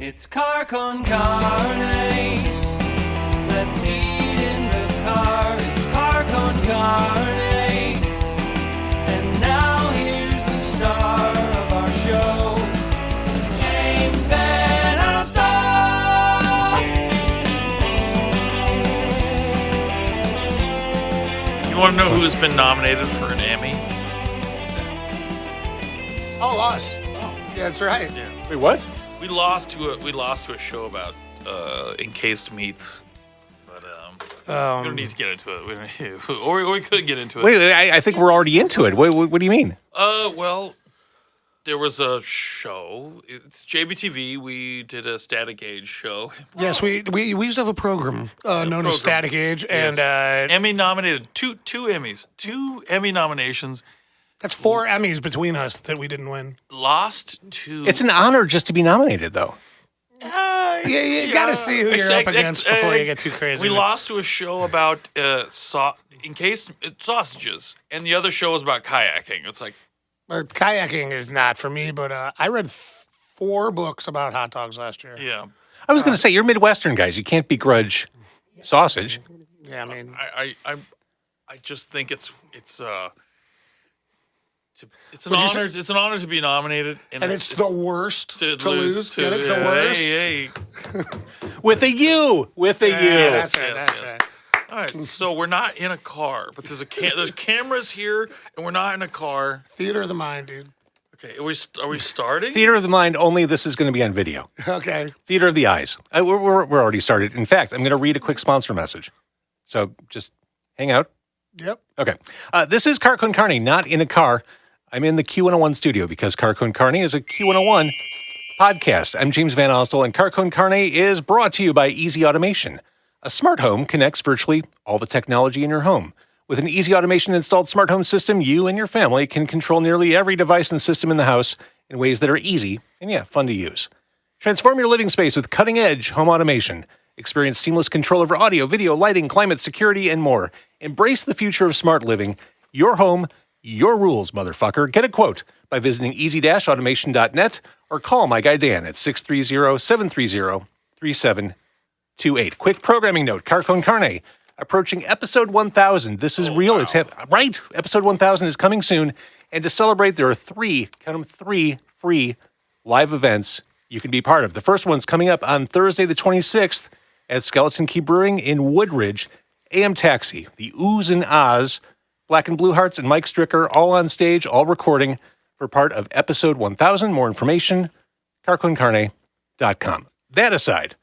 It's car con carne. Let's eat in the car. It's car con carne. And now here's the star of our show, James Van Alstyne. You want to know who's been nominated for an Emmy? Oh, us. Oh. Yeah, that's right. Yeah. Wait, what? We lost to a show about encased meats, but we don't need to get into it. We don't need to, or we could get into it. Wait, I think we're already into it. What do you mean? Well, there was a show. It's JBTV. We did a Static Age show. Yes, we used to have a program known as Static Age, Yes. and Emmy nominated two Emmys, 2 Emmy nominations. that's 4 Emmys between us that we didn't win. Lost to. It's an honor just to be nominated, though. You got to see who you're up against before you get too crazy. We lost to a show about encased sausages, and the other show was about kayaking. It's like, Kayaking is not for me, but I read 4 books about hot dogs last year. yeah. I was going to say, you're Midwestern guys. You can't begrudge sausage. Yeah, I mean, I just think it's an honor. It's an honor to be nominated, and it's the worst to lose. Get it? The Hey, worst. hey. With a U. With a U. Yeah, that's right. Yes, That's yes. right. All right, so we're not in a car, but there's cameras here, and we're not in a car. Theater of the mind, dude. Okay, are we starting? Theater of the mind, only this is going to be on video. Okay. Theater of the eyes. We're already started. In fact, I'm going to read a quick sponsor message. So just hang out. Yep. Okay. This is Car Con Carne, not in a car. I'm in the Q101 studio because Car Con Carne is a Q101 podcast. I'm James Van Alstyne, and Car Con Carne is brought to you by Easy Automation. A smart home connects virtually all the technology in your home. With an Easy Automation installed smart home system, you and your family can control nearly every device and system in the house in ways that are easy and, fun to use. Transform your living space with cutting-edge home automation. Experience seamless control over audio, video, lighting, climate, security, and more. Embrace the future of smart living. Your home, your rules, motherfucker. Get a quote by visiting easy-automation.net or call my guy Dan at 630-730-3728. Quick programming note, Car Con Carne, approaching episode 1000. This is real. Wow. It's right. Episode 1000 is coming soon. And to celebrate, there are 3 free live events you can be part of. The first one's coming up on Thursday, the 26th at Skeleton Key Brewing in Woodridge. AM Taxi, the Oohs and Ahs, Black and Blue Hearts and Mike Stricker, all on stage, all recording for part of episode 1000. More information, carconcarne.com. That aside,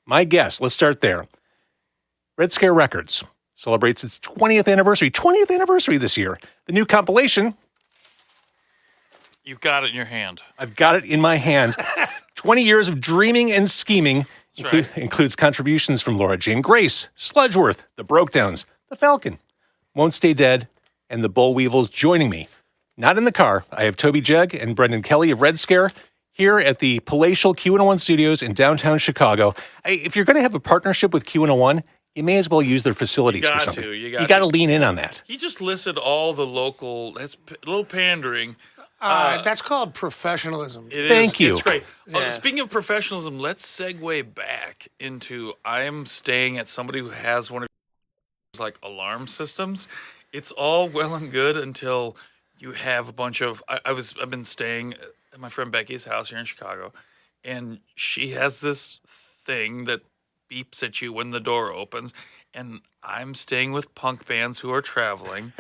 my guess, let's start there. Red Scare Records celebrates its 20th anniversary this year. The new compilation. You've got it in your hand. I've got it in my hand. 20 years of dreaming and scheming includes contributions from Laura Jane Grace, Sludgeworth, the Brokedowns, the Falcon, Won't Stay Dead, and the Bollweevils joining me. Not in the car. I have Toby Jegg and Brendan Kelly of Red Scare here at the palatial Q101 studios in downtown Chicago. If you're going to have a partnership with Q101, you may as well use their facilities for something. You got to lean in on that. He just listed all the local. That's a little pandering. That's called professionalism. Thank you. It's great. Yeah. Speaking of professionalism, let's segue back into I'm staying at somebody who has one of those, like, alarm systems. It's all well and good until you have a bunch of. I've been staying at my friend Becky's house here in Chicago, and she has this thing that beeps at you when the door opens, and I'm staying with punk bands who are traveling,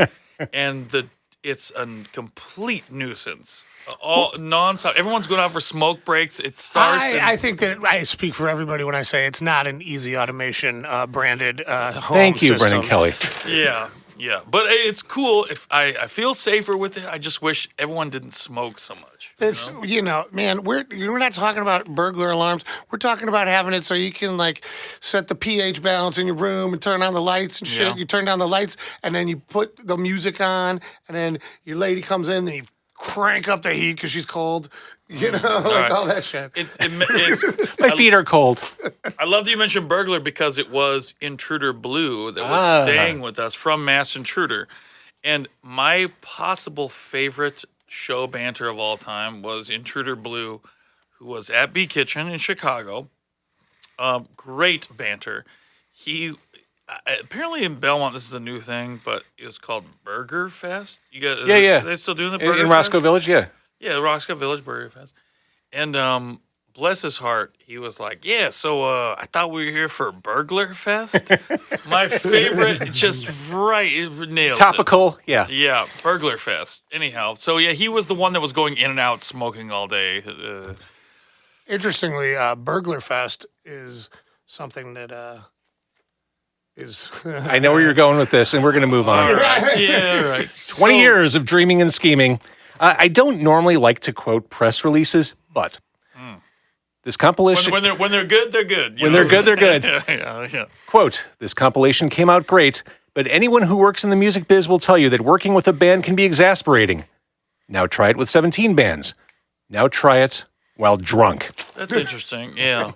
and it's a complete nuisance. All nonstop. Everyone's going out for smoke breaks. It starts. I think that I speak for everybody when I say it's not an Easy Automation branded home Thank you, system. Brendan Kelly. Yeah, but it's cool. If I feel safer with it, I just wish everyone didn't smoke so much. It's man, we're not talking about burglar alarms. We're talking about having it so you can like set the pH balance in your room and turn on the lights and shit. Yeah. You turn down the lights and then you put the music on, and then your lady comes in and you crank up the heat because she's cold. All that shit. My feet are cold. I love that you mentioned burglar because it was Intruder Blue that was staying with us from Mass Intruder. And my possible favorite show banter of all time was Intruder Blue, who was at B Kitchen in Chicago. Great banter. He apparently in Belmont this is a new thing, but it was called Burger Fest. You guys, Yeah. Are they still doing the Burger In Fest? Roscoe Village, yeah. Yeah, the Roscoe Village Burger Fest. And bless his heart, he was like, "Yeah, so I thought we were here for Burglar Fest." My favorite, just right, it nails it. Topical, yeah. Yeah, Burglar Fest. Anyhow, so yeah, he was the one that was going in and out smoking all day. Interestingly, Burglar Fest is something that is. I know where you're going with this, and we're going to move on. Right. 20 years of dreaming and scheming. I don't normally like to quote press releases, but this compilation... When they're good, they're good. When they're good, they're good. yeah. Quote, this compilation came out great, but anyone who works in the music biz will tell you that working with a band can be exasperating. Now try it with 17 bands. Now try it while drunk. That's interesting. Yeah,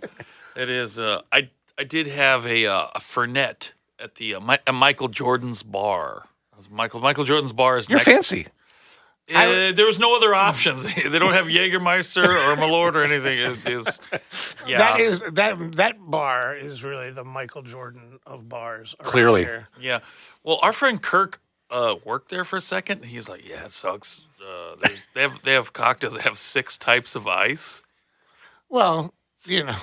it is. I did have a Fernet at the Michael Jordan's bar. Michael Jordan's bar is You're next. fancy. There was no other options. They don't have Jägermeister or Malort or anything. It is, yeah. That bar is really the Michael Jordan of bars. around Clearly. here. Yeah. Well, our friend Kirk worked there for a second. He's like, "Yeah, it sucks. They have cocktails that have 6 types of ice." Well, you know,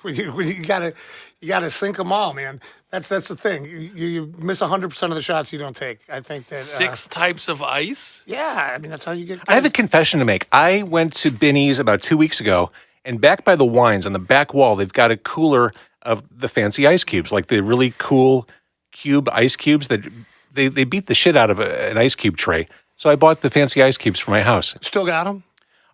you gotta sink them all, man. That's the thing. You miss 100% of the shots you don't take. I think that 6 types of ice. Yeah, I mean that's how you get. I have a confession to make. I went to Binny's about 2 weeks ago, and back by the wines on the back wall, they've got a cooler of the fancy ice cubes, like the really cool cube ice cubes that they beat the shit out of an ice cube tray. So I bought the fancy ice cubes for my house. Still got them?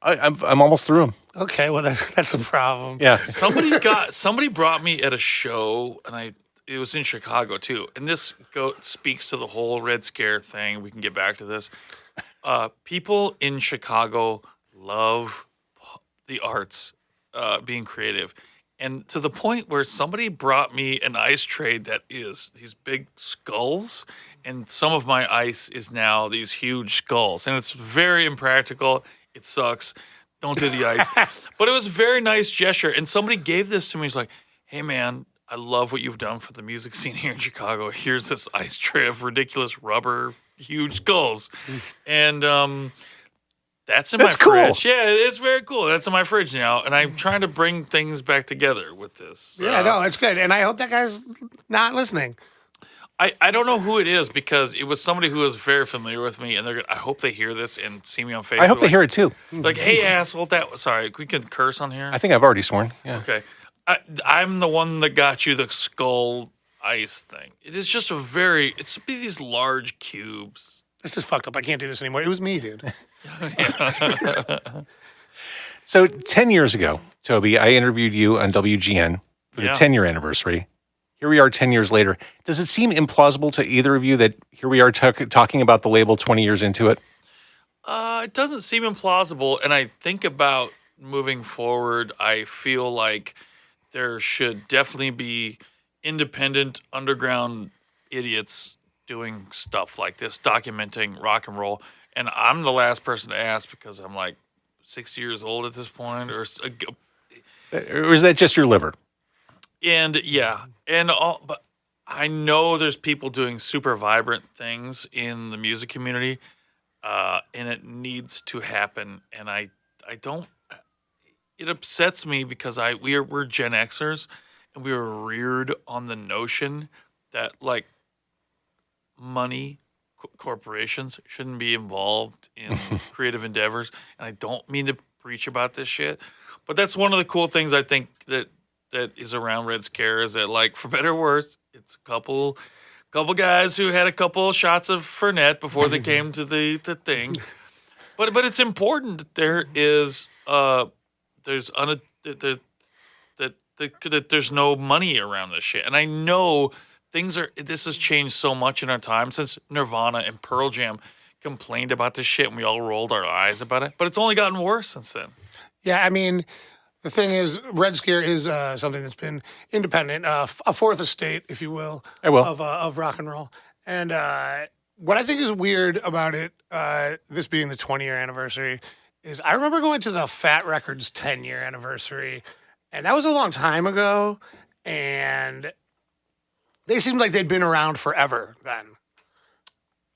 I'm almost through them. Okay, well that's the problem. Yeah. Somebody brought me at a show, and it was in Chicago too. And this speaks to the whole Red Scare thing. We can get back to this. People in Chicago love the arts, being creative. And to the point where somebody brought me an ice tray that is these big skulls, and some of my ice is now these huge skulls. And it's very impractical. It sucks. Don't do the ice. But it was a very nice gesture. And somebody gave this to me. He's like, "Hey, man, I love what you've done for the music scene here in Chicago. Here's this ice tray of ridiculous rubber, huge skulls." And that's in my fridge. Yeah, it's very cool. That's in my fridge now. And I'm trying to bring things back together with this. Yeah, no, it's good. And I hope that guy's not listening. I don't know who it is because it was somebody who was very familiar with me, and I hope they hear this and see me on Facebook. I hope they hear it too. Like, "Hey, asshole, sorry, we can curse on here?" I think I've already sworn. Yeah. Okay. I'm the one that got you the skull ice thing. It is just it's these large cubes. This is fucked up. I can't do this anymore. It was me, dude. So 10 years ago, Toby, I interviewed you on WGN for the 10-year anniversary. Here we are 10 years later. Does it seem implausible to either of you that here we are talking about the label 20 years into it? It doesn't seem implausible, and I think about moving forward, I feel like there should definitely be independent underground idiots doing stuff like this, documenting rock and roll. And I'm the last person to ask because I'm like 60 years old at this point, or is that just your liver? And yeah, but I know there's people doing super vibrant things in the music community, and it needs to happen. And I don't. It upsets me because we're Gen Xers, and we were reared on the notion that like money, corporations shouldn't be involved in creative endeavors. And I don't mean to preach about this shit, but that's one of the cool things I think that is around Red Scare is that, like, for better or worse, it's a couple guys who had a couple shots of Fernet before they came to the thing. But it's important that there's no money around this shit. And I know this has changed so much in our time since Nirvana and Pearl Jam complained about this shit and we all rolled our eyes about it. But it's only gotten worse since then. Yeah, I mean, the thing is, Red Scare is something that's been independent, a fourth estate, if you will, of rock and roll. And what I think is weird about it, this being the 20-year anniversary, is I remember going to the Fat Records 10-year anniversary, and that was a long time ago, and they seemed like they'd been around forever then.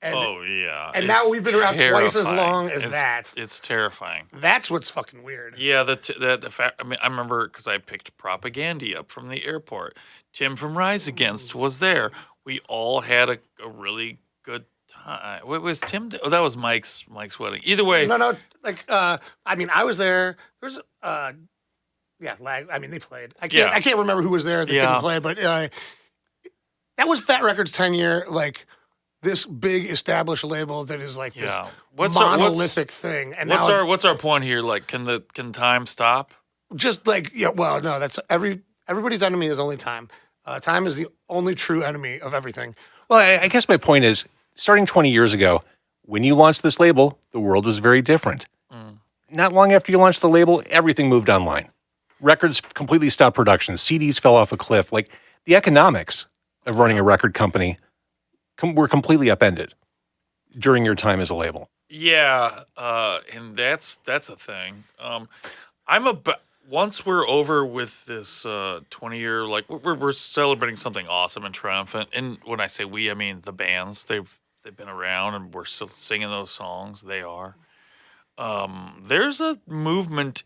And, Oh yeah, and now it's we've been around twice as terrifying. long as It's- that. It's terrifying. That's what's fucking weird. Yeah, the fact. I mean, I remember because I picked Propagandy up from the airport. Tim from Rise Against was there. We all had a really good time. What was Tim? Oh, that was Mike's wedding. Either way, No, like I mean, I was there. There's yeah, I mean, they played. I can't remember who was there that Yeah. didn't play, but that was Fat Records 10-year, like this big established label that is like this Yeah. monolithic thing. And now what's our point here? Like, can time stop? just like well, no, that's everybody's enemy is only time. Time is the only true enemy of everything. Well, I guess my point is, starting 20 years ago, when you launched this label, the world was very different. Not long after you launched the label, everything moved online. Records completely stopped production. CDs fell off a cliff. Like, the economics of running a record company were completely upended during your time as a label. Yeah, and that's a thing. Once we're over with this 20-year, like we're celebrating something awesome and triumphant. And when I say we, I mean the bands. They've been around and we're still singing those songs. They are. There's a movement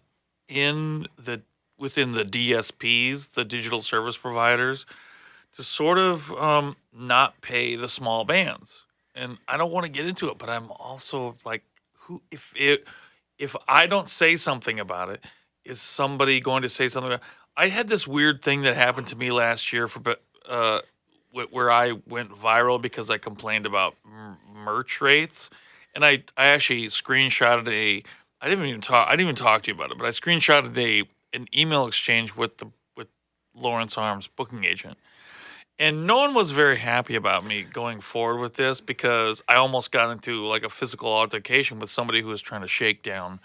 within the DSPs, the digital service providers, to sort of not pay the small bands. And I don't want to get into it, but I'm also like, if I don't say something about it, is somebody going to say something about it? I had this weird thing that happened to me last year where I went viral because I complained about merch rates, and I actually screenshotted I didn't even talk to you about it, but I screenshotted an email exchange with Lawrence Arms' booking agent. And no one was very happy about me going forward with this because I almost got into like a physical altercation with somebody who was trying to shake down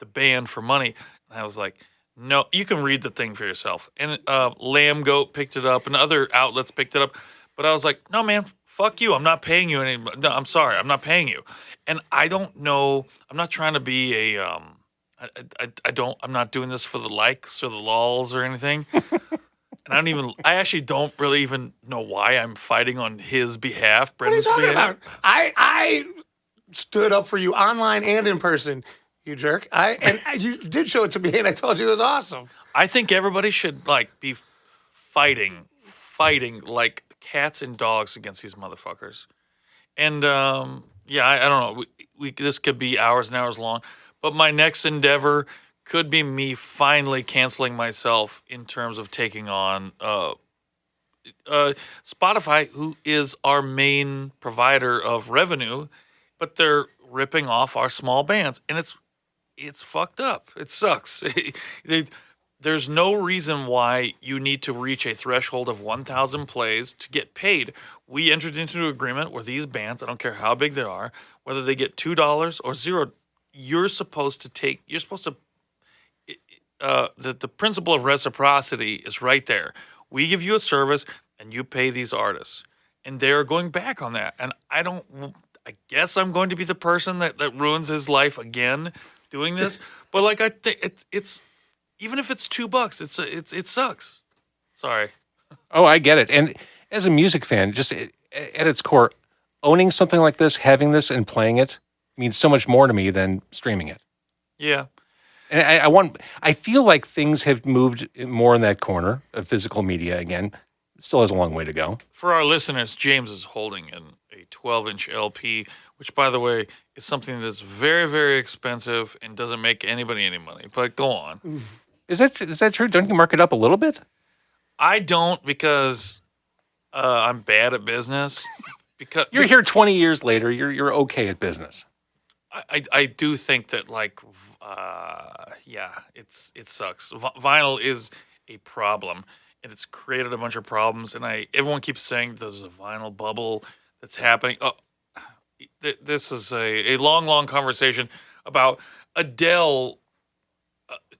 the band for money. And I was like, no, you can read the thing for yourself. And Lamb Goat picked it up and other outlets picked it up. But I was like, no, man, fuck you. I'm not paying you any. No, I'm sorry. I'm not paying you. And I don't know. I'm not trying to be a. I'm not doing this for the likes or the lols or anything. And I actually don't really even know why I'm fighting on his behalf. What are you talking about? I stood up for you online and in person, you jerk. You did show it to me, and I told you it was awesome. I think everybody should like be fighting like cats and dogs against these motherfuckers. And yeah, I don't know. This could be hours and hours long, but my next endeavor could be me finally canceling myself in terms of taking on Spotify, who is our main provider of revenue, but they're ripping off our small bands, and it's fucked up. It sucks. There's no reason why you need to reach a threshold of 1,000 plays to get paid. We entered into an agreement where these bands, I don't care how big they are, whether they get $2 or $0, you're supposed to the principle of reciprocity is right there. We give you a service and you pay these artists, and they're going back on that. And I guess I'm going to be the person that ruins his life again doing this. But like, I think it's even if it's $2, it sucks. Sorry. Oh, I get it. And as a music fan, just at its core, owning something like this, having this and playing it means so much more to me than streaming it. Yeah. And I feel like things have moved more in that corner of physical media again. It still has a long way to go. For our listeners, James is holding a 12-inch LP, which, by the way, is something that's very, very expensive and doesn't make anybody any money. But go on. Is that true? Don't you mark it up a little bit? I don't because I'm bad at business. Because You're here 20 years later. You're okay at business. I do think that it sucks. Vinyl is a problem, and it's created a bunch of problems. And everyone keeps saying there's a vinyl bubble that's happening. Oh, this is a long conversation about Adele,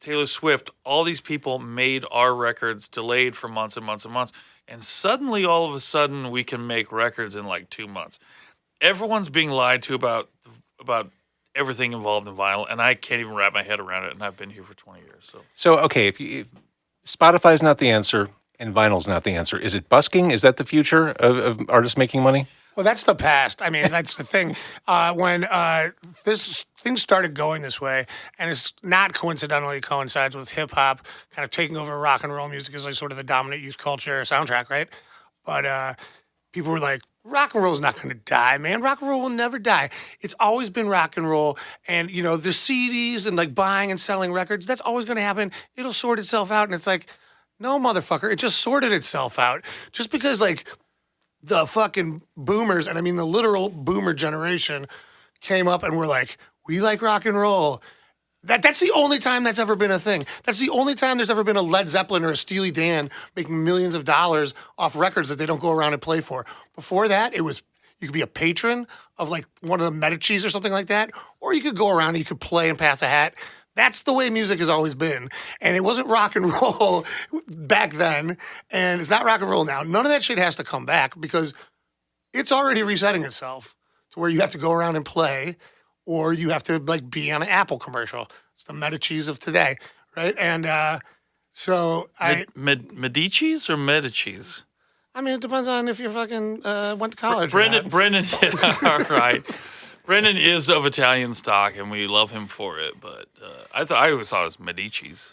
Taylor Swift. All these people made our records delayed for months and months and months, and suddenly, all of a sudden, we can make records in like 2 months. Everyone's being lied to about everything involved in vinyl, and I can't even wrap my head around it. And I've been here for 20 years. So okay, if Spotify's not the answer and vinyl's not the answer, is it busking? Is that the future of artists making money? Well, that's the past. I mean, that's the thing. When this thing started going this way, and it's not coincidentally coincides with hip hop kind of taking over rock and roll music as like sort of the dominant youth culture soundtrack, right? But people were like, rock and roll is not going to die, man. Rock and roll will never die. It's always been rock and roll. And, you know, the CDs and like buying and selling records, that's always going to happen. It'll sort itself out. And it's like, no, motherfucker, it just sorted itself out. Just because like the fucking boomers, and I mean the literal boomer generation, came up and were like, we like rock and roll. That's the only time that's ever been a thing. That's the only time there's ever been a Led Zeppelin or a Steely Dan making millions of dollars off records that they don't go around and play for. Before that, it was you could be a patron of like one of the Medicis or something like that, or you could go around and you could play and pass a hat. That's the way music has always been. And it wasn't rock and roll back then, and it's not rock and roll now. None of that shit has to come back because it's already resetting itself to where you have to go around and play, or you have to like be on an Apple commercial. It's the Medicis of today, right? And so Medicis or Medicis? I mean, it depends on if you fucking went to college. Brendan, all right. Brendan is of Italian stock, and we love him for it. But I always thought it was Medici's.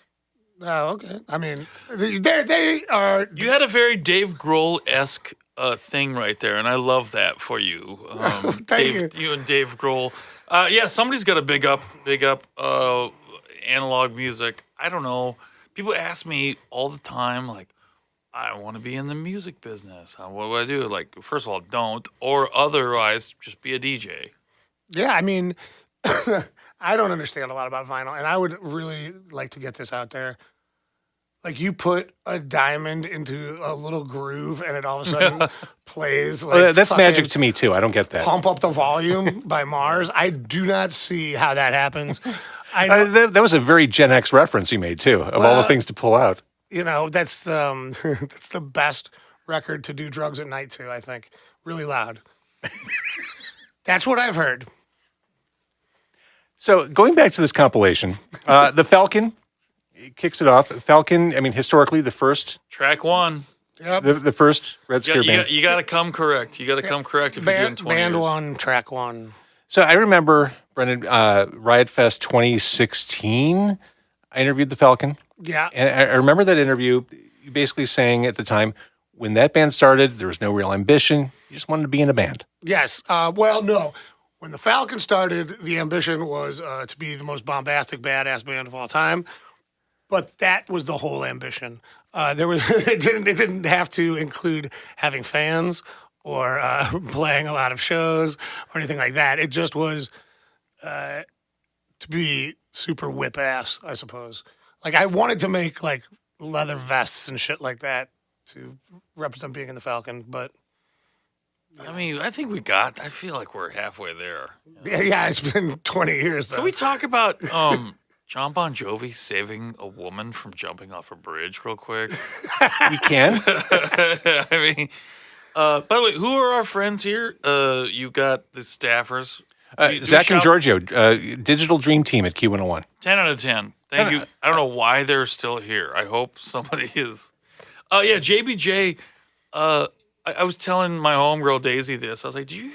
Oh, okay. I mean, they are. You had a very Dave Grohl-esque thing right there, and I love that for you. Thank you and Dave Grohl. Yeah, somebody's got to big up analog music. I don't know. People ask me all the time, like, I want to be in the music business. What do I do? Like, first of all, don't, or otherwise, just be a DJ. Yeah, I mean, I don't understand a lot about vinyl, and I would really like to get this out there. Like, you put a diamond into a little groove, and it all of a sudden plays. Like that's magic to me too. I don't get that. Pump Up the Volume by Mars. I do not see how that happens. I know, that was a very Gen X reference you made too, of all the things to pull out. you know, that's that's the best record to do drugs at night to. I think really loud. That's what I've heard. So going back to this compilation, the Falcon kicks it off. Falcon, I mean, historically, the first Track one. Yep. the first Red Scare band. You got to come correct. You got to come correct if you're doing 20 Band years. one, track one. So I remember, Brendan, Riot Fest 2016, I interviewed the Falcon. Yeah. And I remember that interview, you basically saying at the time, when that band started, there was no real ambition. You just wanted to be in a band. Yes. Well, no. When the Falcon started, the ambition was to be the most bombastic, badass band of all time. But that was the whole ambition. It didn't have to include having fans or playing a lot of shows or anything like that. It just was to be super whip ass, I suppose. Like, I wanted to make like leather vests and shit like that to represent being in the Falcon, but I mean, I feel like we're halfway there. yeah, it's been 20 years though. Can we talk about John Bon Jovi saving a woman from jumping off a bridge real quick? We can. I mean, by the way, who are our friends here? You got the staffers. Zach and Giorgio, Digital Dream Team at Q101. 10 out of 10. Thank you. I don't know why they're still here. I hope somebody is. Yeah, JBJ. I was telling my homegirl Daisy this. I was like, "Do you?"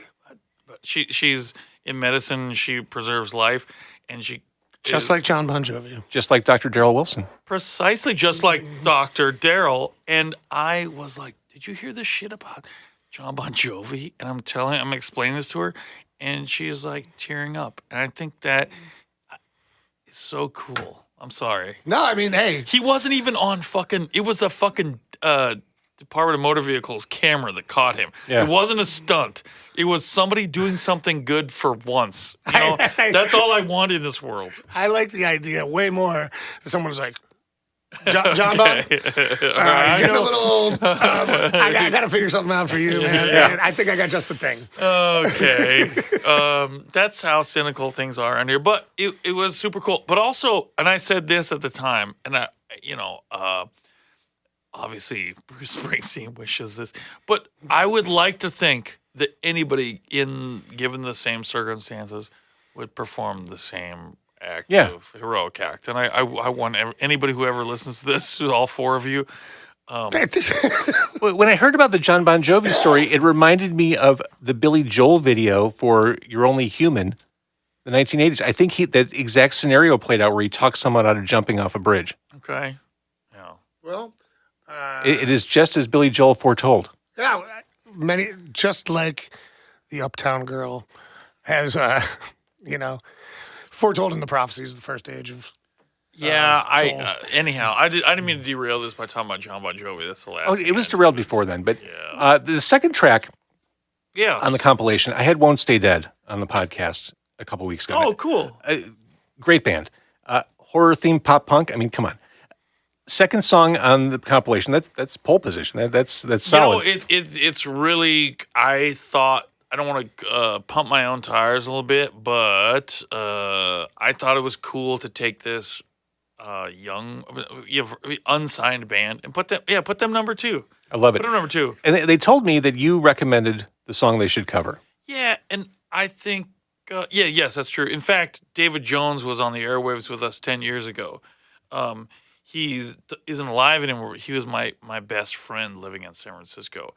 She's in medicine. She preserves life, and she Just like John Bon Jovi. Just like Dr. Daryl Wilson. Precisely just like Dr. Daryl. And I was like, "Did you hear this shit about John Bon Jovi?" And I'm explaining this to her, and she's like tearing up. And I think that is so cool. I'm sorry. No, I mean, hey. He wasn't even on fucking. It was a fucking Department of Motor Vehicles camera that caught him. Yeah. It wasn't a stunt. It was somebody doing something good for once. You know, that's all I want in this world. I like the idea way more that someone's like, John Bon, Okay. you're getting a little old. I got to figure something out for you, man. Yeah. I think I got just the thing. Okay. That's how cynical things are around here. But it was super cool. But also, and I said this at the time, and obviously Bruce Springsteen wishes this, but I would like to think that anybody given the same circumstances would perform the same act Yeah. of heroic act. And I want anybody who ever listens to this, all four of you, When I heard about the John Bon Jovi story, it reminded me of the Billy Joel video for "You're Only Human," the 1980s. I think that exact scenario played out where he talked someone out of jumping off a bridge. okay? Yeah. Well, It is just as Billy Joel foretold. yeah, just like the Uptown Girl has, foretold in the prophecies of the first age of. Yeah, Joel. Anyhow, I didn't mean to derail this by talking about John Bon Jovi. That's the last. Oh, thing it was I- derailed before then, but Yeah. the second track Yes. on the compilation, I had "Won't Stay Dead" on the podcast a couple weeks ago. Oh, cool. Great band. Horror themed pop punk. I mean, come on. Second song on the compilation. That's pole position. That's solid. It's really. I thought I don't want to pump my own tires a little bit, but I thought it was cool to take this young, unsigned band and put them number two. I love it. Put them number two. And they told me that you recommended the song they should cover. Yeah, and I think yes, that's true. In fact, David Jones was on the airwaves with us 10 years ago. He isn't alive anymore. He was my best friend living in San Francisco.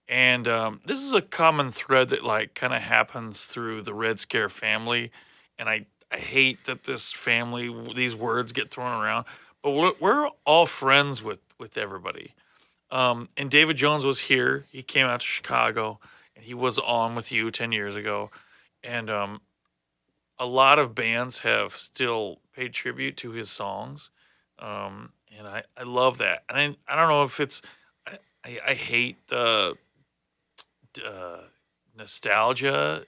And this is a common thread that like kind of happens through the Red Scare family. And I hate that this family, these words get thrown around, but we're all friends with everybody. And David Jones was here. He came out to Chicago, and he was on with you 10 years ago. And a lot of bands have still paid tribute to his songs. And I love that. And I don't know if it's, I hate the nostalgia,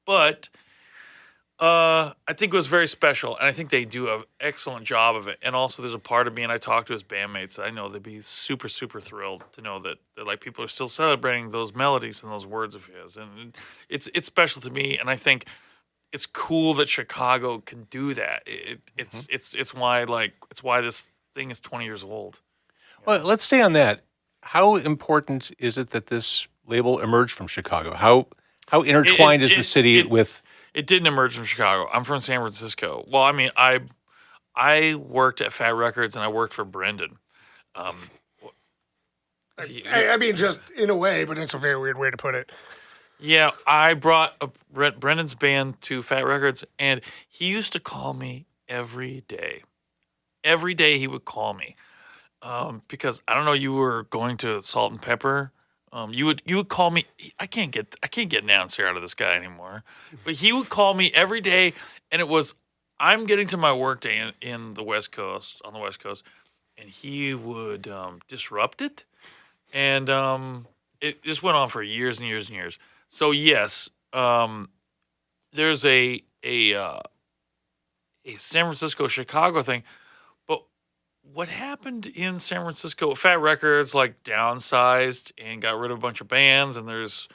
but I think it was very special, and I think they do an excellent job of it. And also, there's a part of me, and I talked to his bandmates, I know they'd be super, super thrilled to know that like people are still celebrating those melodies and those words of his, and it's special to me. And I think it's cool that Chicago can do that. It's why this thing is 20 years old. Well, let's stay on that. How important is it that this label emerged from Chicago? How intertwined is the city with? It didn't emerge from Chicago. I'm from San Francisco. Well, I mean, I worked at Fat Records and I worked for Brendan. I mean, just in a way, but it's a very weird way to put it. Yeah, I brought Brendan's band to Fat Records, and he used to call me every day. Every day he would call me because I don't know. You were going to Salt and Pepper. You would call me. I can't get an answer out of this guy anymore. But he would call me every day, and it was I'm getting to my work day in the West Coast on the West Coast, and he would disrupt it, and it just went on for years and years and years. So yes, there's a San Francisco Chicago thing, but what happened in San Francisco? Fat Records like downsized and got rid of a bunch of bands, and there's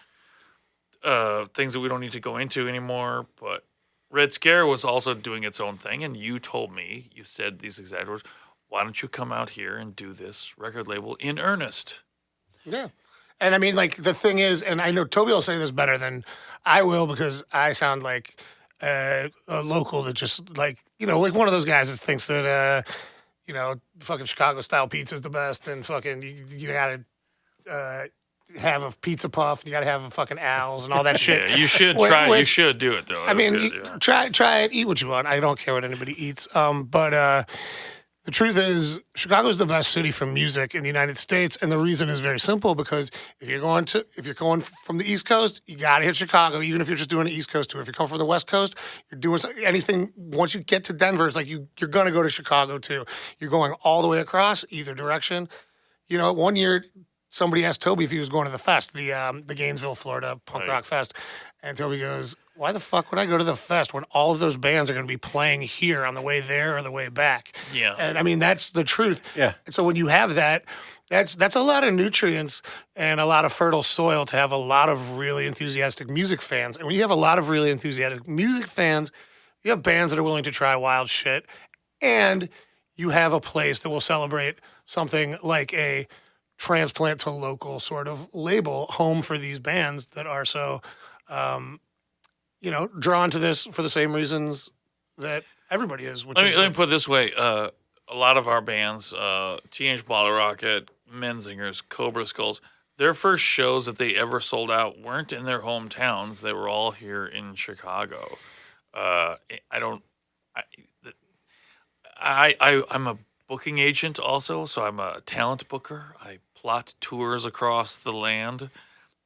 things that we don't need to go into anymore. But Red Scare was also doing its own thing, and you told me, you said these exact words, why don't you come out here and do this record label in earnest? Yeah. And I mean, like, the thing is, and I know Toby will say this better than I will because I sound like a local that just, like, like one of those guys that thinks that, fucking Chicago-style pizza is the best and fucking you got to have a pizza puff, you got to have a fucking Al's and all that shit. Yeah, you should try. You should do it, though. I mean, try it, eat what you want. I don't care what anybody eats. But the truth is, Chicago's the best city for music in the United States, and the reason is very simple. Because if you're going from the East Coast, you gotta hit Chicago, even if you're just doing an East Coast tour. If you come from the West Coast, you're doing anything. Once you get to Denver, it's like you're gonna go to Chicago too. You're going all the way across either direction. One year somebody asked Toby if he was going to the fest, the Gainesville, Florida punk rock fest, and Toby goes, why the fuck would I go to the fest when all of those bands are going to be playing here on the way there or the way back? Yeah. And I mean, that's the truth. Yeah. And so when you have that, that's a lot of nutrients and a lot of fertile soil to have a lot of really enthusiastic music fans. And when you have a lot of really enthusiastic music fans, you have bands that are willing to try wild shit, and you have a place that will celebrate something like a transplant to local sort of label, home for these bands that are so drawn to this for the same reasons that everybody is. Which Let is me put it this way: a lot of our bands, Teenage Bottle Rocket, Menzingers, Cobra Skulls, their first shows that they ever sold out weren't in their hometowns. They were all here in Chicago. I'm a booking agent also, so I'm a talent booker. I plot tours across the land.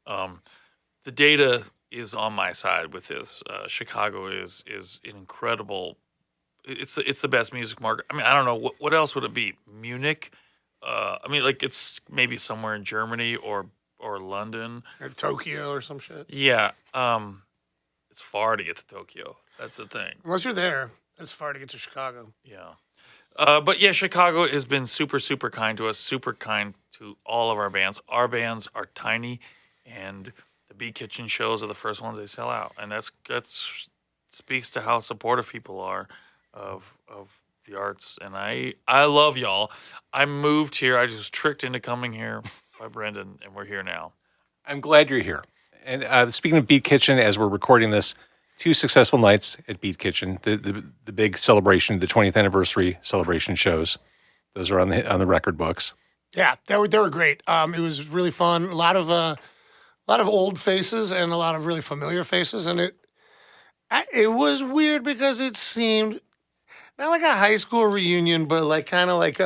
The data is on my side with this. Chicago is an incredible. It's the best music market. I mean, I don't know what else would it be. Munich. It's maybe somewhere in Germany or London or Tokyo or some shit. Yeah. It's far to get to Tokyo. That's the thing. Unless you're there, it's far to get to Chicago. Yeah. But yeah, Chicago has been super, super kind to us, super kind to all of our bands. Our bands are tiny, and the Beat Kitchen shows are the first ones they sell out. And that's speaks to how supportive people are of the arts. And I love y'all. I moved here. I was tricked into coming here by Brendan, and we're here now. I'm glad you're here. And speaking of Beat Kitchen, as we're recording this, 2 successful nights at Beat Kitchen, the big celebration, the 20th anniversary celebration shows. Those are on the record books. Yeah, they were great. It was really fun. A lot of old faces and a lot of really familiar faces, and it was weird because it seemed not like a high school reunion, but like kind of like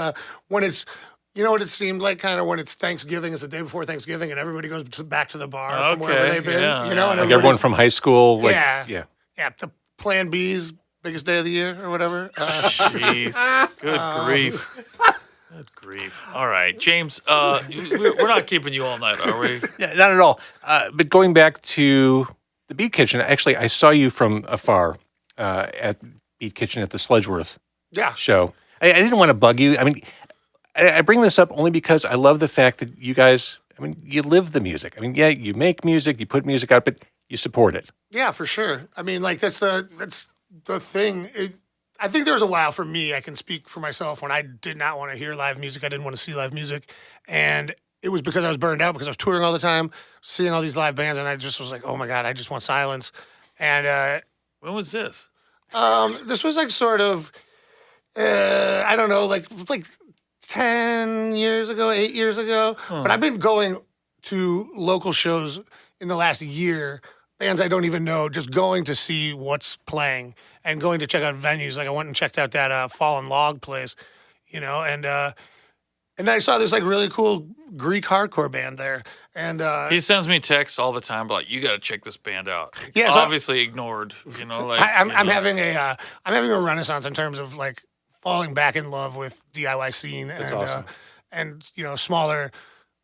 when it's. You know what it seemed like kind of when it's Thanksgiving, it's the day before Thanksgiving, and everybody goes back to the bar from wherever they've been. Yeah, you know, and Like everyone from high school. Yeah, the Plan B's biggest day of the year or whatever. Jeez. Good grief. Good grief. All right, James, we're not keeping you all night, are we? Yeah, not at all. But going back to the Beat Kitchen, actually, I saw you from afar at Beat Kitchen at the Sludgeworth show. I didn't want to bug you. I mean, I bring this up only because I love the fact that you guys, you live the music. I mean, yeah, you make music, you put music out, but you support it. Yeah, for sure. I mean, like that's the thing. I think there was a while for me, I can speak for myself, when I did not want to hear live music. I didn't want to see live music. And it was because I was burned out, because I was touring all the time, seeing all these live bands, and I just was like, oh my God, I just want silence. And when was this? This was like sort of, I don't know, like 10 years ago, 8 years ago. But I've been going to local shows in the last year, bands I don't even know, just going to see what's playing and going to check out venues. Like I went and checked out that Fallen Log place, and I saw this like really cool Greek hardcore band there. And he sends me texts all the time about, you got to check this band out. Yeah, so obviously ignored, I'm having a renaissance in terms of like falling back in love with DIY scene. That's and awesome. And smaller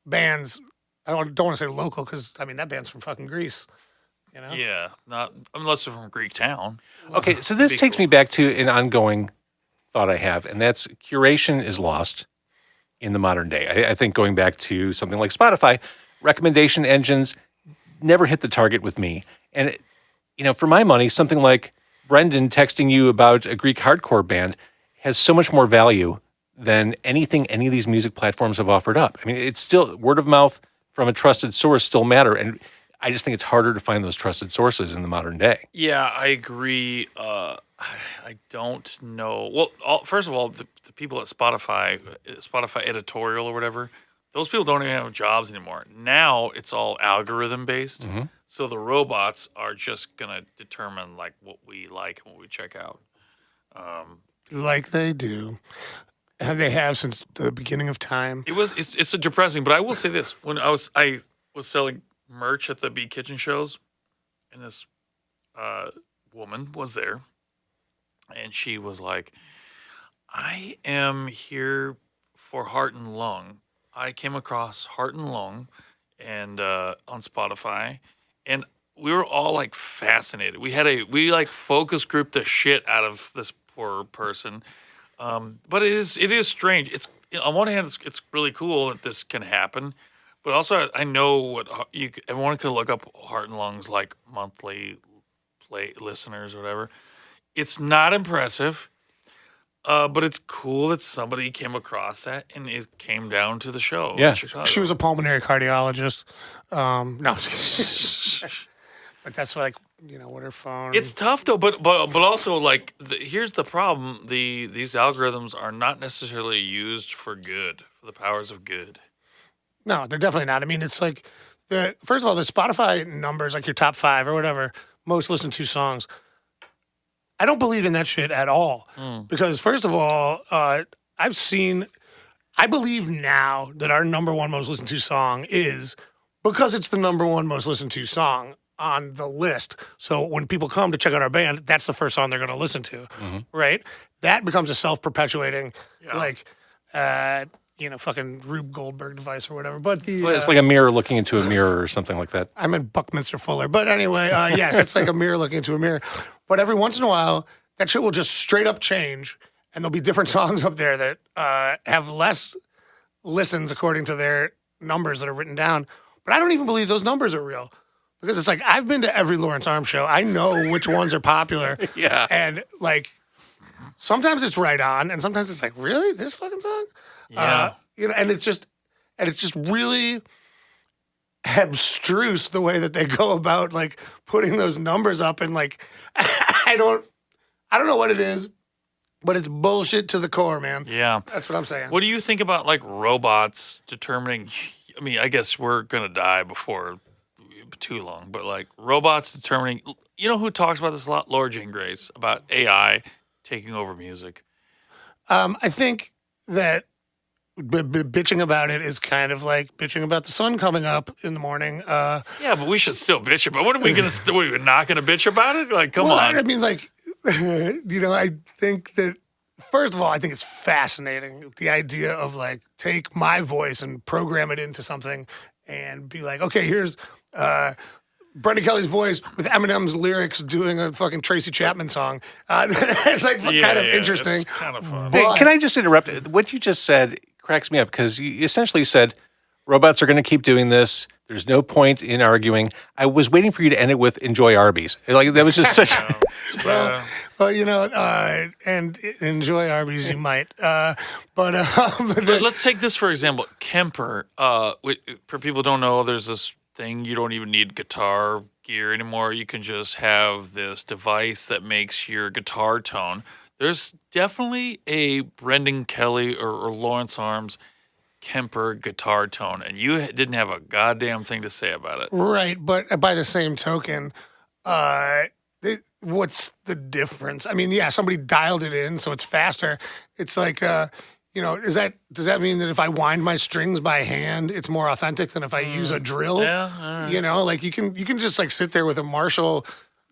bands. I don't want to say local because that band's from fucking Greece. Yeah, not unless they're from Greek town. Okay, so this takes me back to an ongoing thought I have, and that's curation is lost in the modern day. I think going back to something like Spotify, recommendation engines never hit the target with me. And, for my money, something like Brendan texting you about a Greek hardcore band has so much more value than anything any of these music platforms have offered up. I mean, it's still word of mouth from a trusted source still matter. And I just think it's harder to find those trusted sources in the modern day. Yeah, I agree. I don't know. Well, first of all, the people at Spotify editorial or whatever, those people don't even have jobs anymore. Now it's all algorithm based. Mm-hmm. So the robots are just going to determine like what we like and what we check out. Like they do. And they have since the beginning of time. It's a depressing, but I will say this. When I was selling merch at the Beat Kitchen shows, and this woman was there, and she was like, I am here for Heart and Lung. I came across Heart and Lung and on Spotify, and we were all like fascinated. We like focus grouped the shit out of this poor person. But it is strange. It's on one hand, it's really cool that this can happen, but also I know what everyone can look up Heart and Lungs like monthly play listeners or whatever. It's not impressive, but it's cool that somebody came across that and it came down to the show. Yeah, in Chicago. She was a pulmonary cardiologist. No, But that's like, what her phone. It's tough though, but also like here's the problem: these algorithms are not necessarily used for good, for the powers of good. No, they're definitely not. I mean, it's like first of all, the Spotify numbers, like your top 5 or whatever, most listened to songs. I don't believe in that shit at all. Because first of all, I believe now that our number one most listened to song is because it's the number one most listened to song on the list. So when people come to check out our band, that's the first song they're going to listen to, right? That becomes a self-perpetuating, fucking Rube Goldberg device or whatever. But it's like a mirror looking into a mirror or something like that. I meant Buckminster Fuller. But anyway, yes, it's like a mirror looking into a mirror. But every once in a while, that shit will just straight up change, and there'll be different songs up there that have less listens according to their numbers that are written down. But I don't even believe those numbers are real. Because it's like, I've been to every Lawrence Arms show. I know which ones are popular. Yeah. And like, sometimes it's right on, and sometimes it's like, really? This fucking song? Yeah. And it's just really abstruse the way that they go about like putting those numbers up, and like, I don't know what it is, but it's bullshit to the core, man. Yeah. That's what I'm saying. What do you think about like robots determining? I mean, I guess we're gonna die before too long, but like robots determining. You know who talks about this a lot? Laura Jane Grace, about AI taking over music. I think that bitching about it is kind of like bitching about the sun coming up in the morning. Yeah, but we should still bitch about. What are we gonna? We're not gonna bitch about it? Like, come on. I mean, like, I think that. First of all, I think it's fascinating, the idea of like take my voice and program it into something and be like, okay, here's Brendan Kelly's voice with Eminem's lyrics doing a fucking Tracy Chapman song. It's like kind of interesting. It's kind of fun. Hey, can I just interrupt? What you just said cracks me up because you essentially said robots are going to keep doing this. There's no point in arguing. I was waiting for you to end it with "Enjoy Arby's." Like that was just such. Yeah. And enjoy Arby's, you might. But let's take this for example. Kemper. For people who don't know, there's this thing. You don't even need guitar gear anymore. You can just have this device that makes your guitar tone. There's definitely a Brendan Kelly or Lawrence Arms Kemper guitar tone, and you didn't have a goddamn thing to say about it. Right, but by the same token, what's the difference? I mean, yeah, somebody dialed it in, so it's faster. It's like, does that mean that if I wind my strings by hand, it's more authentic than if I use a drill? Yeah, all right. Like you can just like sit there with a Marshall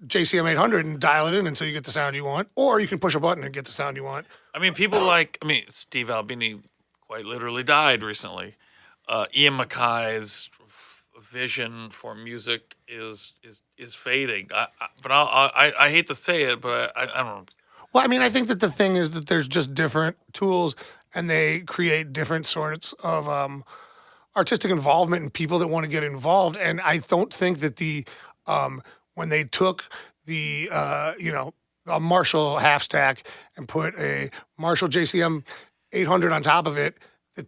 JCM 800 and dial it in until you get the sound you want, or you can push a button and get the sound you want. I mean, Steve Albini quite literally died recently. Ian Mackay's vision for music is fading. I hate to say it, but I don't know. Well, I mean, I think that the thing is that there's just different tools, and they create different sorts of artistic involvement and people that want to get involved. And I don't think that when they took the a Marshall half stack and put a Marshall JCM 800 on top of it,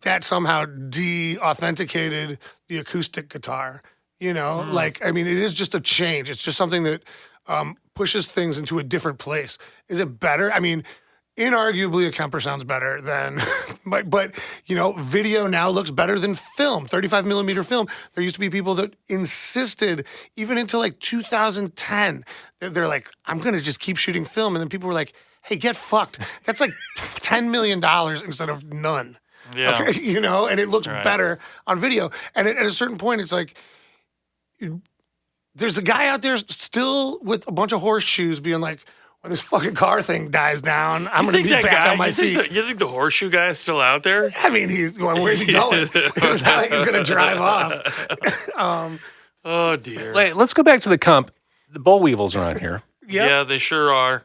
that somehow de-authenticated the acoustic guitar. Like, I mean, it is just a change. It's just something that pushes things into a different place. Is it better? I mean, inarguably, a Kemper sounds better than, but video now looks better than film, 35 millimeter film. There used to be people that insisted, even into like 2010, they're like, I'm going to just keep shooting film. And then people were like, hey, get fucked. That's like $10 million instead of none. Yeah. Okay, and it looks better on video. And at a certain point, it's like, there's a guy out there still with a bunch of horseshoes being like, when this fucking car thing dies down, I'm going to be back on my feet. You think the horseshoe guy is still out there? I mean, where's he going? It's not like he's going to drive off. Oh, dear. Let's go back to the comp. The Bollweevils are on here. Yep. Yeah, they sure are.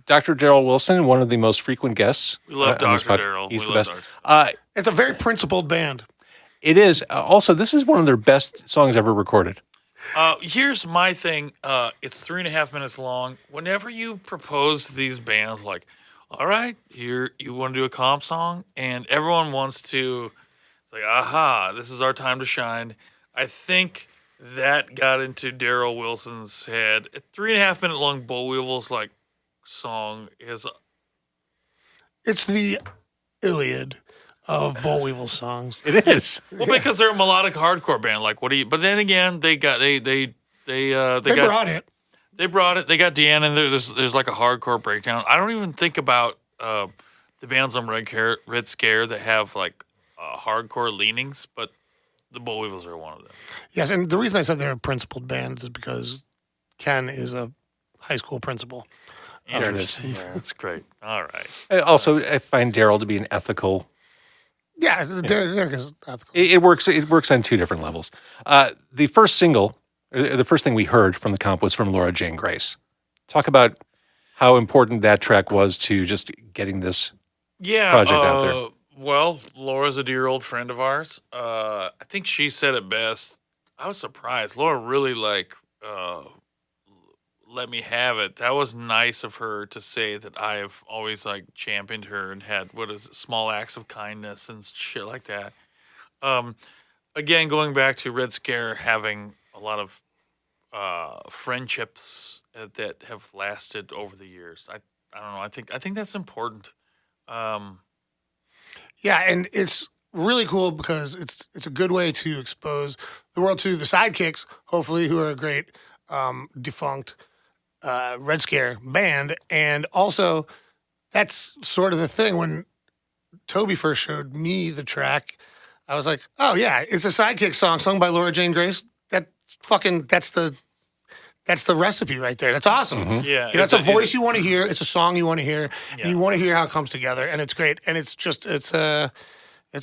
Dr. Daryl Wilson, one of the most frequent guests. We love on this Dr. pod. Daryl. He's We the love best. It's a very principled band. It is. Also, this is one of their best songs ever recorded. Here's my thing. It's 3.5 minutes long. Whenever you propose these bands, like, all right, you want to do a comp song, and everyone wants to, it's like, aha, this is our time to shine. I think that got into Daryl Wilson's head. A 3.5 minute long Bollweevils like song is It's the Iliad of Bollweevils songs. It is. well because they're a melodic hardcore band. Like what do you? But then again, they got they Brought it. They brought it. They got Deanna in there. There's like a hardcore breakdown. I don't even think about the bands on Red Scare that have like hardcore leanings, but the Bollweevils are one of them. Yes, and the reason I said they're a principled band is because Ken is a high school principal. There it is. Yeah, that's great. All right. Also, I find Daryl to be an ethical. Yeah, Derek is ethical. It works. It works on two different levels. The first single, or the first thing we heard from the comp was from Laura Jane Grace. Talk about how important that track was to just getting this project out there. Well, Laura's a dear old friend of ours. I think she said it best. I was surprised. Laura really let me have it. That was nice of her to say that I've always championed her and had small acts of kindness and shit like that. Again, going back to Red Scare having a lot of friendships that have lasted over the years. I don't know. I think that's important. Yeah, and it's really cool because it's a good way to expose the world to the Sidekicks, hopefully, who are a great defunct Red Scare band. And also, that's sort of the thing. When Toby first showed me the track, I was like, oh, yeah, it's a Sidekick song sung by Laura Jane Grace. That's the recipe right there. That's awesome. Mm-hmm. Yeah. It's a voice you want to hear. It's a song you want to hear. Yeah. And you want to hear how it comes together. And it's great. And it's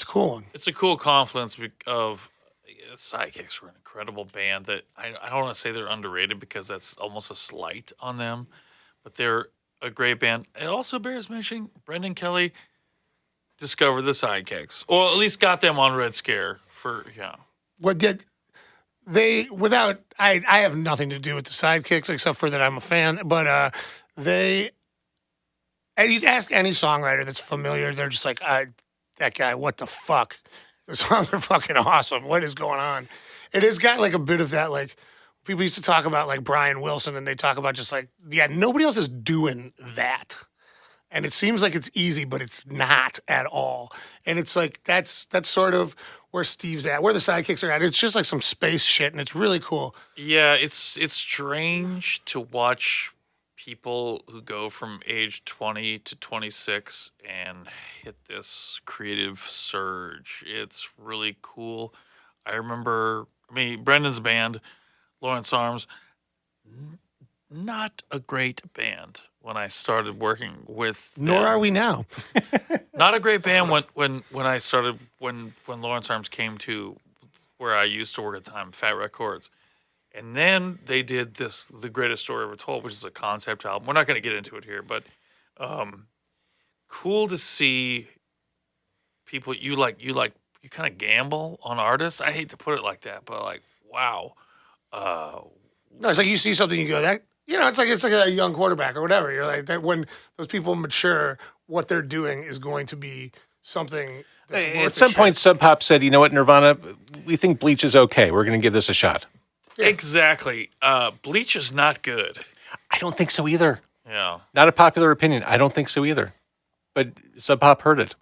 cool. It's a cool confluence of Sidekicks were an incredible band that I don't want to say they're underrated because that's almost a slight on them, but they're a great band. It also bears mentioning Brendan Kelly discovered the Sidekicks, or at least got them on Red Scare What did they without I have nothing to do with the Sidekicks except for that I'm a fan, but and you'd ask any songwriter that's familiar, they're just like, that guy, what the fuck? The songs are fucking awesome. What is going on? It has got like a bit of that, like people used to talk about like Brian Wilson, and they talk about just like, yeah, nobody else is doing that. And it seems like it's easy, but it's not at all. And it's like that's sort of where Steve's at, where the Sidekicks are at. It's just like some space shit, and it's really cool. Yeah, it's strange to watch people who go from age 20 to 26 and hit this creative surge. It's really cool. I remember, Brendan's band, Lawrence Arms, not a great band when I started working with them. Nor are we now. Not a great band when I started, when Lawrence Arms came to where I used to work at the time, Fat Records. And then they did The Greatest Story Ever Told, which is a concept album. We're not going to get into it here, but cool to see people you kind of gamble on artists. I hate to put it like that, but wow. No, it's like you see something, you go, that, it's like a young quarterback or whatever. You're like, that when those people mature, what they're doing is going to be something. At some point, Sub Pop said, you know what, Nirvana, we think Bleach is okay. We're going to give this a shot. Yeah. Exactly. Bleach is not good. I don't think so either. Yeah. Not a popular opinion. I don't think so either. But Sub Pop heard it.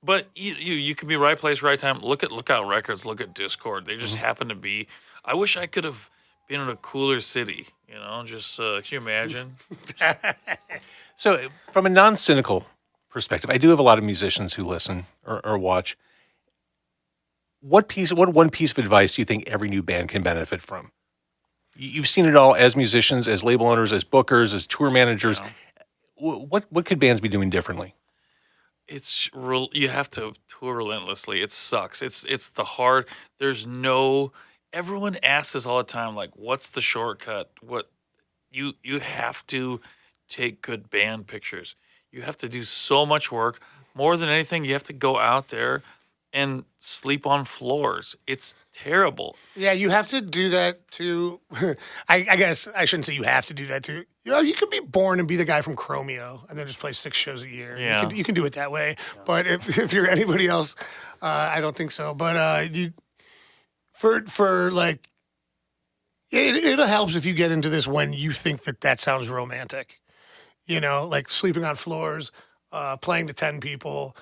But you can be right place, right time. Look at Lookout Records. Look at Discord. They just happen to be. I wish I could have been in a cooler city. Just can you imagine? So, from a non-cynical perspective, I do have a lot of musicians who listen or watch. What one piece of advice do you think every new band can benefit from? You've seen it all as musicians, as label owners, as bookers, as tour managers. What could bands be doing differently? It's real. You have to tour relentlessly. It sucks. It's the hard. There's no. Everyone asks us all the time, like, what's the shortcut? What you have to take good band pictures. You have to do so much work. More than anything, you have to go out there and sleep on floors. It's terrible. Yeah, you have to do that too. I guess I shouldn't say you have to do that too. You could be born and be the guy from Chromeo and then just play 6 shows a year. Yeah. You can do it that way. Yeah. But if you're anybody else, I don't think so. But for like It helps if you get into this when you think that sounds romantic. You know, like sleeping on floors, playing to 10 people,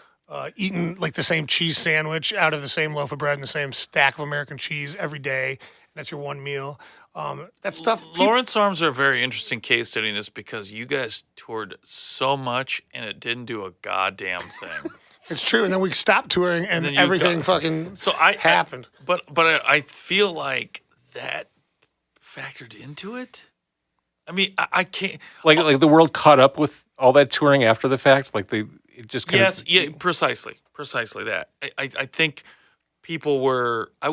eating like the same cheese sandwich out of the same loaf of bread and the same stack of American cheese every day. That's your one meal. That stuff. Lawrence Arms are a very interesting case study in this because you guys toured so much and it didn't do a goddamn thing. It's true. And then we stopped touring and then everything fucking happened. But I feel like that factored into it. I mean, I can't Like the world caught up with all that touring after the fact. Like it just kind of precisely that. I think people were. I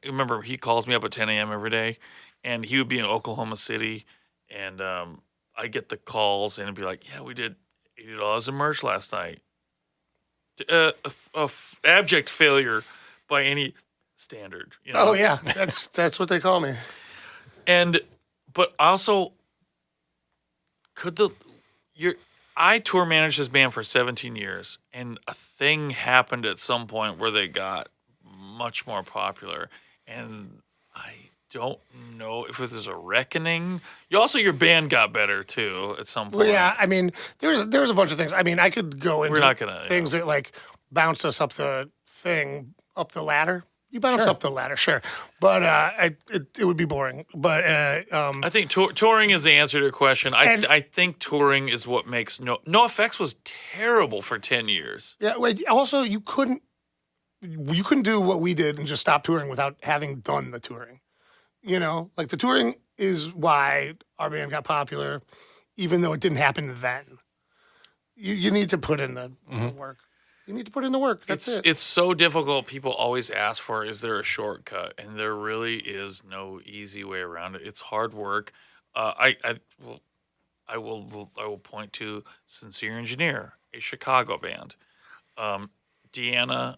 remember he calls me up at 10 a.m. every day, and he would be in Oklahoma City, and I get the calls and it'd be like, yeah, we did $80 in merch last night. Abject failure by any standard. You know? Oh yeah, that's what they call me. But also, I tour managed this band for 17 years, and a thing happened at some point where they got much more popular, and I don't know if it was a reckoning. Your band got better too at some point. Well, yeah, I mean, there was a bunch of things. I mean, I could go into things that like bounced us up the ladder. You bounce up the ladder, sure, but it would be boring. But I think touring is the answer to your question. I think touring is what makes No Effects was terrible for 10 years. Yeah. Also, you couldn't do what we did and just stop touring without having done the touring. You know, like the touring is why our band got popular, even though it didn't happen then. You need to put in the work. You need to put in the work. That's it. It's so difficult. People always ask for, is there a shortcut? And there really is no easy way around it. It's hard work. I will point to Sincere Engineer, a Chicago band. Deanna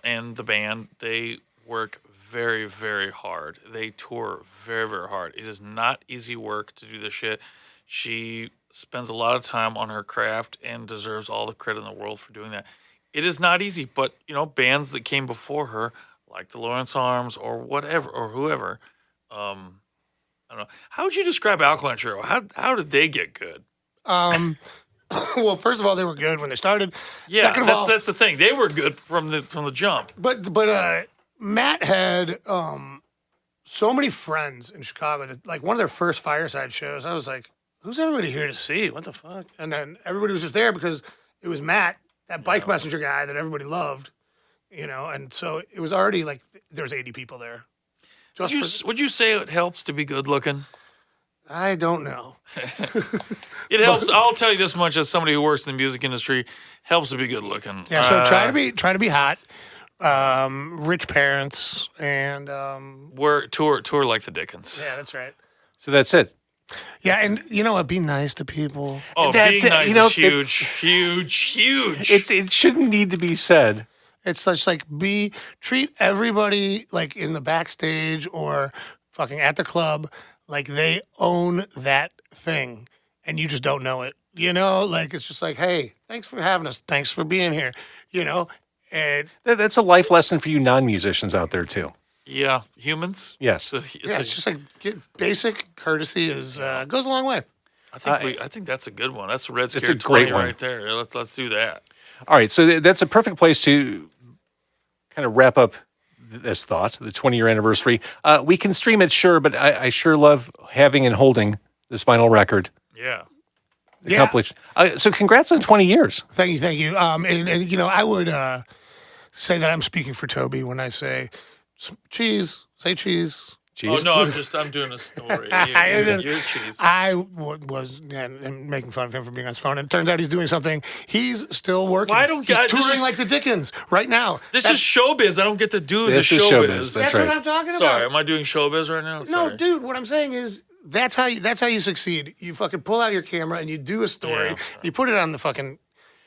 and the band, they work very, very hard. They tour very, very hard. It is not easy work to do this shit. She spends a lot of time on her craft and deserves all the credit in the world for doing that. It is not easy, but bands that came before her, like the Lawrence Arms or whatever or whoever, I don't know. How would you describe Alkaline Trio? How did they get good? Well, first of all, they were good when they started. Yeah, Second of all, that's the thing. They were good from the jump. But Matt had so many friends in Chicago that like one of their first Fireside shows, I was like, who's everybody here to see? What the fuck? And then everybody was just there because it was Matt, that bike messenger guy that everybody loved, and so it was already like there's 80 people there. Would you say it helps to be good looking? I don't know. It helps. I'll tell you this much as somebody who works in the music industry, helps to be good looking. Yeah, so try to be hot. Rich parents and tour like the Dickens. Yeah, that's right. So that's it. Yeah, and be nice to people. Oh, being nice is huge. It shouldn't need to be said. It's such like treat everybody like in the backstage or fucking at the club like they own that thing and you just don't know it. Like it's just like, hey, thanks for having us. Thanks for being here. And That's a life lesson for you non-musicians out there too. Yeah, humans. Yes. It's just like basic courtesy goes a long way. I think that's a good one. That's a Red Scare it's a great 20 one right there. Let's do that. All right, so that's a perfect place to kind of wrap up this thought, the 20-year anniversary. We can stream it, sure, but I sure love having and holding this vinyl record. Yeah. Compilation. So congrats on 20 years. Thank you. And I would say that I'm speaking for Toby when I say cheese. Say cheese. Cheese. Oh no, I'm doing a story. You're cheese. I was making fun of him for being on his phone, and it turns out he's doing something. He's still working. He's touring like the Dickens right now. This is showbiz. I don't get to do this the is showbiz. That's right. What I'm talking about. Sorry, am I doing showbiz right now? No, dude. What I'm saying is that's how you succeed. You fucking pull out your camera and you do a story. Yeah. You put it on the fucking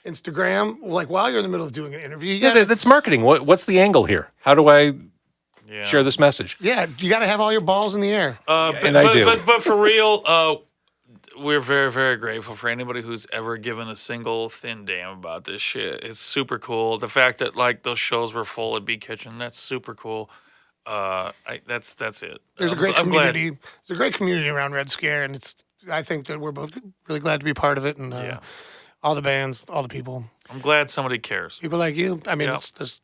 Instagram, like while you're in the middle of doing an interview. That's marketing. What's the angle here? How do I share this message? Yeah, you got to have all your balls in the air. I do. But for real, we're very, very grateful for anybody who's ever given a single thin damn about this shit. It's super cool. The fact that like those shows were full at Bee Kitchen, that's super cool. That's it. There's a great I'm glad. community. There's a great community around Red Scare, and I think that we're both really glad to be part of it, and all the bands, all the people. I'm glad somebody cares. People like you. I mean, Yeah. it's just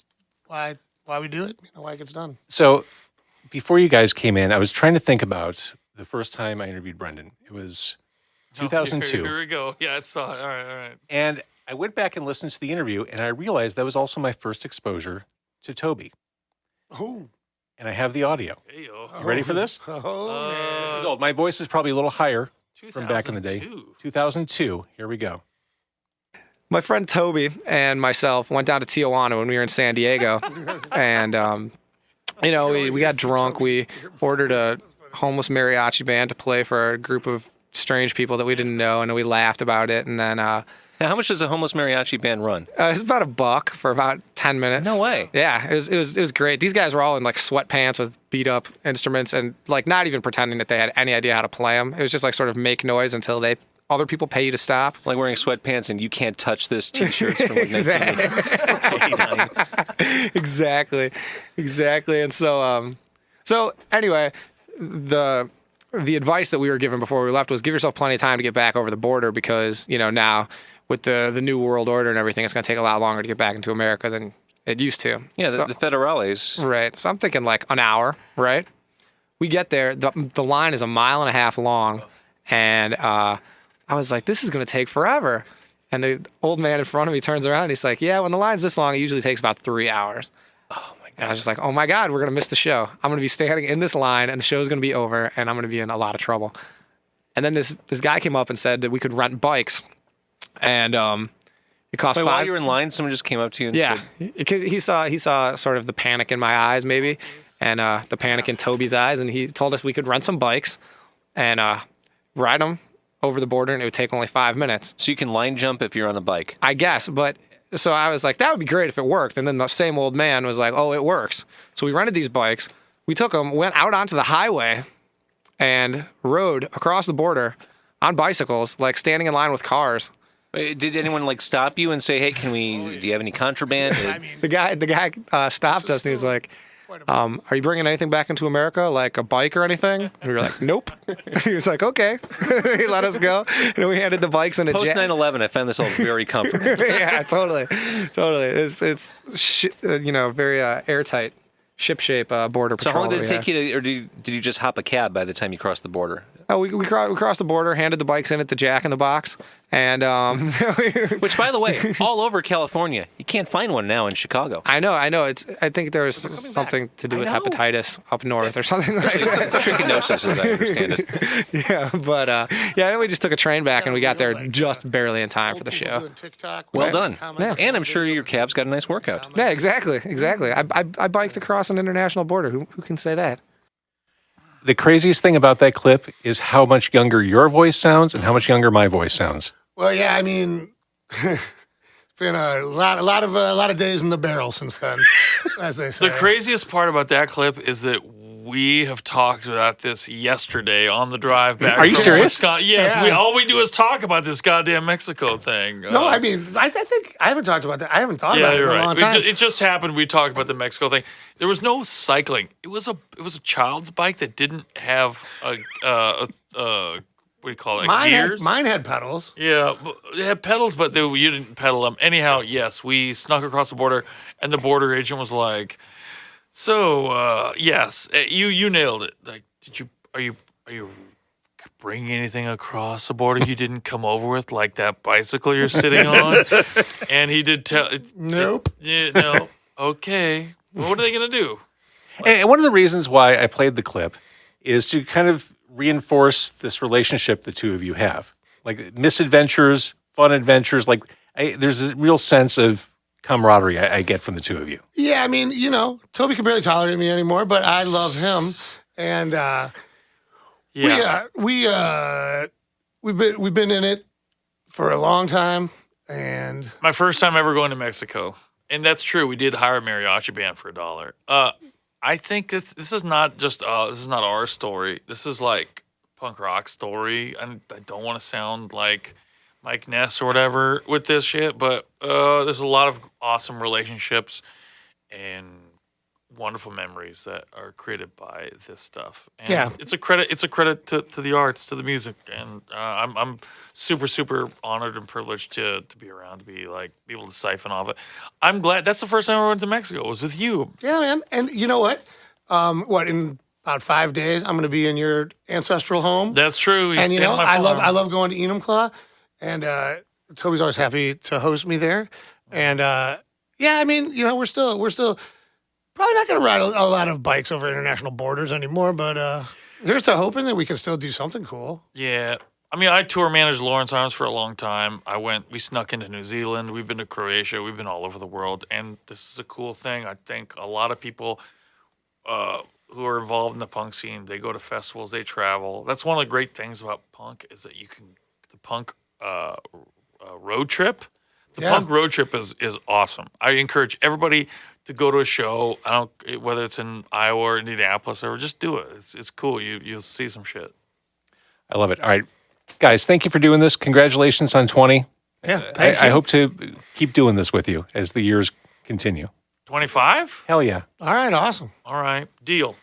why we do it. Why it gets done. So before you guys came in, I was trying to think about the first time I interviewed Brendan. It was 2002. Here we go. Yeah, I saw it. All right. And I went back and listened to the interview, and I realized that was also my first exposure to Toby. Oh. And I have the audio. Hey, yo. You ready for this? Oh, man. This is old. My voice is probably a little higher from back in the day. 2002. Here we go. My friend Toby and myself went down to Tijuana when we were in San Diego. And, we got drunk. We ordered a homeless mariachi band to play for a group of strange people that we didn't know, and we laughed about it. And then Now, how much does a homeless mariachi band run? it was about $1 for about 10 minutes. No way. Yeah, it was great. These guys were all in like sweatpants with beat up instruments and like not even pretending that they had any idea how to play them. It was just like sort of make noise until other people pay you to stop. Like wearing sweatpants and you can't touch this t-shirts from like 1989. Exactly. And so anyway, the advice that we were given before we left was give yourself plenty of time to get back over the border because, now with the new world order and everything, it's going to take a lot longer to get back into America than it used to. Yeah, the federales. Right. So I'm thinking like an hour, right? We get there. The line is 1.5 miles long. And I was like, this is going to take forever. And the old man in front of me turns around and he's like, yeah, when the line's this long, it usually takes about 3 hours. Oh, my God. And I was just like, oh, my God, we're going to miss the show. I'm going to be standing in this line and the show's going to be over and I'm going to be in a lot of trouble. And then this guy came up and said that we could rent bikes. And it cost Wait, while you were in line, someone just came up to you and said... because he saw sort of the panic in my eyes, maybe, and the panic in Toby's eyes, and he told us we could rent some bikes and ride them over the border, and it would take only 5 minutes. So you can line jump if you're on a bike. I guess, but so I was like, that would be great if it worked. And then the same old man was like, oh, it works. So we rented these bikes. We took them, went out onto the highway, and rode across the border on bicycles, like standing in line with cars. Wait, did anyone like stop you and say, hey, do you have any contraband? The guy stopped us and he was like, are you bringing anything back into America, like a bike or anything? And we were like, nope. He was like, okay. He let us go. And we handed the bikes in a Post 9/11, I found this all very comforting. Yeah, totally. It's very airtight, ship-shape border So patrol. how long did it take you to, or did you just hop a cab by the time you crossed the border? Oh, we crossed the border, handed the bikes in at the Jack in the Box, and Which, by the way, all over California, you can't find one now in Chicago. I know. I think there was something to do with hepatitis up north or something like that. It's trichinosis, as I understand it. Yeah, but then we just took a train back, and we got there just barely in time for the show. Well done. Yeah. And I'm sure your calves got a nice workout. Yeah, exactly. I biked across an international border. Who can say that? The craziest thing about that clip is how much younger your voice sounds and how much younger my voice sounds. Well, yeah, I mean, it's been a lot of days in the barrel since then, as they say. The craziest part about that clip is that we have talked about this yesterday on the drive back. Are you from serious? Wisconsin. Yes, Yeah. all we do is talk about this goddamn Mexico thing. No, I mean, I think I haven't talked about that. I haven't thought about it you're in a long right. time. It just happened. We talked about the Mexico thing. There was no cycling. It was a child's bike that didn't have a what do you call it? Gears. Mine had pedals. Yeah, it had pedals, but you didn't pedal them. Anyhow, yes, we snuck across the border, and the border agent was like, "So, yes, you nailed it. Like, are you bringing anything across the border you didn't come over with, like that bicycle you're sitting on?" And he did tell. Nope. Yeah, no. Okay. Well, what are they gonna do? And one of the reasons why I played the clip is to kind of reinforce this relationship the two of you have. Like misadventures, fun adventures. Like there's a real sense of camaraderie I get from the two of you. Yeah, I mean, Toby can barely tolerate me anymore, but I love him, and Yeah. we've been in it for a long time, and My first time ever going to Mexico. And that's true. We did hire a mariachi band for $1. I think this is not just this is not our story. This is like punk rock story. I don't want to sound like Mike Ness or whatever with this shit, but there's a lot of awesome relationships and wonderful memories that are created by this stuff. And Yeah. it's a credit. It's a credit to the arts, to the music, and I'm super honored and privileged to be around, to be able to siphon off it. I'm glad. That's the first time I went to Mexico. Was with you. Yeah, man. And you know what? In about 5 days, I'm going to be in your ancestral home. That's true. And you know, I love going to Enumclaw, and Toby's always happy to host me there. And yeah, I mean, you know, we're still probably not going to ride a lot of bikes over international borders anymore, but here's to hoping that we can still do something cool. Yeah. I mean, I tour managed Lawrence Arms for a long time. We snuck into New Zealand. We've been to Croatia. We've been all over the world. And this is a cool thing. I think a lot of people who are involved in the punk scene, they go to festivals, they travel. That's one of the great things about punk is that the punk road trip. The punk road trip is awesome. I encourage everybody to go to a show. Whether it's in Iowa or Indianapolis, or just do it. It's cool. You'll see some shit. I love it. All right, guys, thank you for doing this. Congratulations on 20. Yeah, I hope to keep doing this with you as the years continue. 25? Hell yeah. All right, awesome. All right. Deal.